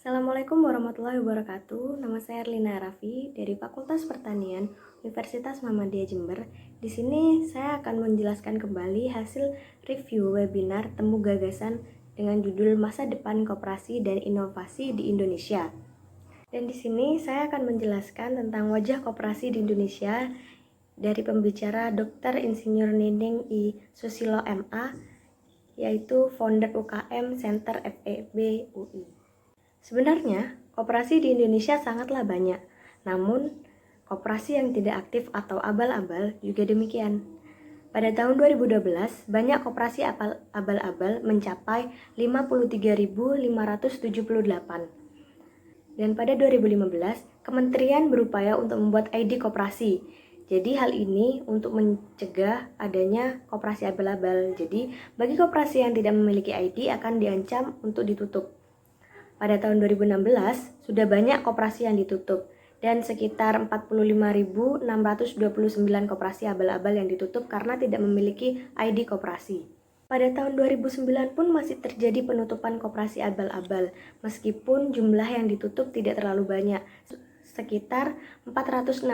Assalamualaikum warahmatullahi wabarakatuh. Nama saya Erlina Arafi dari Fakultas Pertanian Universitas Muhammadiyah Jember. Di sini saya akan menjelaskan kembali hasil review webinar Temu Gagasan dengan judul Masa Depan Koperasi dan Inovasi di Indonesia. Dan di sini saya akan menjelaskan tentang wajah koperasi di Indonesia dari pembicara Dr. Insinyur Nining I. Susilo MA, yaitu founder UKM Center FEB UI. Sebenarnya, koperasi di Indonesia sangatlah banyak, namun koperasi yang tidak aktif atau abal-abal juga demikian. Pada tahun 2012, banyak koperasi abal-abal mencapai 53.578. Dan pada 2015, Kementerian berupaya untuk membuat ID koperasi. Jadi hal ini untuk mencegah adanya koperasi abal-abal. Jadi bagi koperasi yang tidak memiliki ID akan diancam untuk ditutup. Pada tahun 2016, sudah banyak koperasi yang ditutup, dan sekitar 45.629 koperasi abal-abal yang ditutup karena tidak memiliki ID koperasi. Pada tahun 2009 pun masih terjadi penutupan koperasi abal-abal, meskipun jumlah yang ditutup tidak terlalu banyak, sekitar 469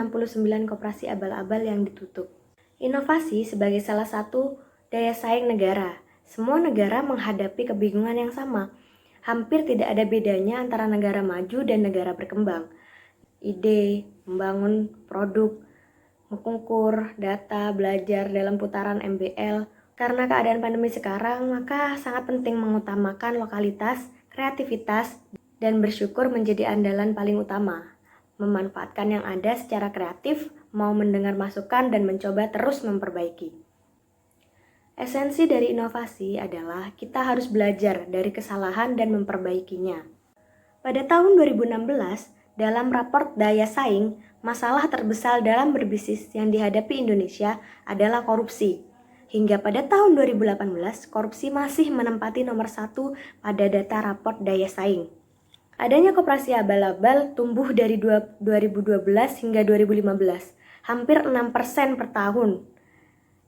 koperasi abal-abal yang ditutup. Inovasi sebagai salah satu daya saing negara. Semua negara menghadapi kebingungan yang sama. Hampir tidak ada bedanya antara negara maju dan negara berkembang. Ide, membangun produk, mengukur data, belajar dalam putaran MBL. Karena keadaan pandemi sekarang, maka sangat penting mengutamakan lokalitas, kreativitas, dan bersyukur menjadi andalan paling utama. Memanfaatkan yang ada secara kreatif, mau mendengar masukan dan mencoba terus memperbaiki. Esensi dari inovasi adalah kita harus belajar dari kesalahan dan memperbaikinya. Pada tahun 2016, dalam raport daya saing, masalah terbesar dalam berbisnis yang dihadapi Indonesia adalah korupsi. Hingga pada tahun 2018, korupsi masih menempati nomor 1 pada data raport daya saing. Adanya koperasi abal-abal tumbuh dari 2012 hingga 2015, hampir 6% per tahun.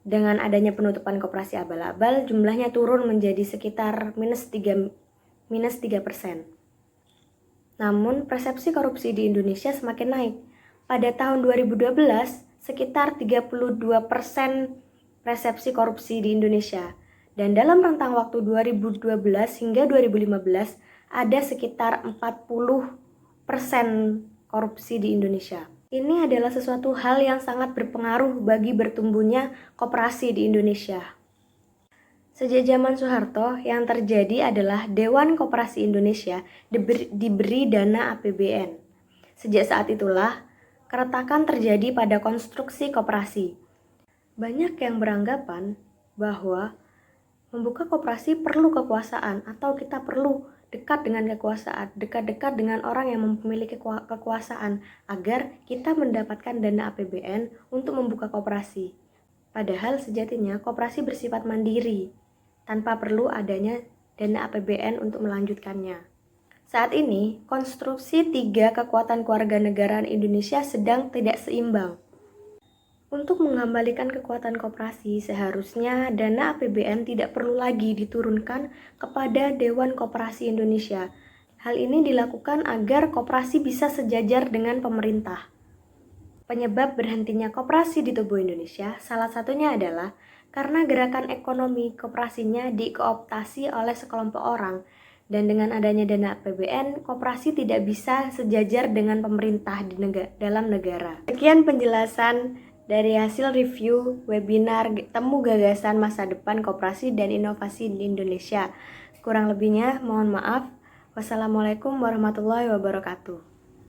Dengan adanya penutupan koperasi abal-abal, jumlahnya turun menjadi sekitar minus 3%. Namun, persepsi korupsi di Indonesia semakin naik. Pada tahun 2012, sekitar 32% persepsi korupsi di Indonesia. Dan dalam rentang waktu 2012 hingga 2015, ada sekitar 40% korupsi di Indonesia. Ini adalah sesuatu hal yang sangat berpengaruh bagi bertumbuhnya koperasi di Indonesia. Sejak zaman Soeharto, yang terjadi adalah Dewan Koperasi Indonesia diberi dana APBN. Sejak saat itulah, keretakan terjadi pada konstruksi koperasi. Banyak yang beranggapan bahwa membuka koperasi perlu kekuasaan atau kita perlu dekat dengan kekuasaan, dekat-dekat dengan orang yang memiliki kekuasaan agar kita mendapatkan dana APBN untuk membuka koperasi. Padahal sejatinya koperasi bersifat mandiri, tanpa perlu adanya dana APBN untuk melanjutkannya. Saat ini, konstruksi 3 kekuatan kewarganegaraan Indonesia sedang tidak seimbang. Untuk mengembalikan kekuatan koperasi, seharusnya dana APBN tidak perlu lagi diturunkan kepada Dewan Koperasi Indonesia. Hal ini dilakukan agar koperasi bisa sejajar dengan pemerintah. Penyebab berhentinya koperasi di tubuh Indonesia salah satunya adalah karena gerakan ekonomi koperasinya dikooptasi oleh sekelompok orang, dan dengan adanya dana APBN, koperasi tidak bisa sejajar dengan pemerintah dalam negara. Sekian penjelasan dari hasil review webinar Temu Gagasan Masa Depan Koperasi dan Inovasi di Indonesia. Kurang lebihnya mohon maaf. Wassalamualaikum warahmatullahi wabarakatuh.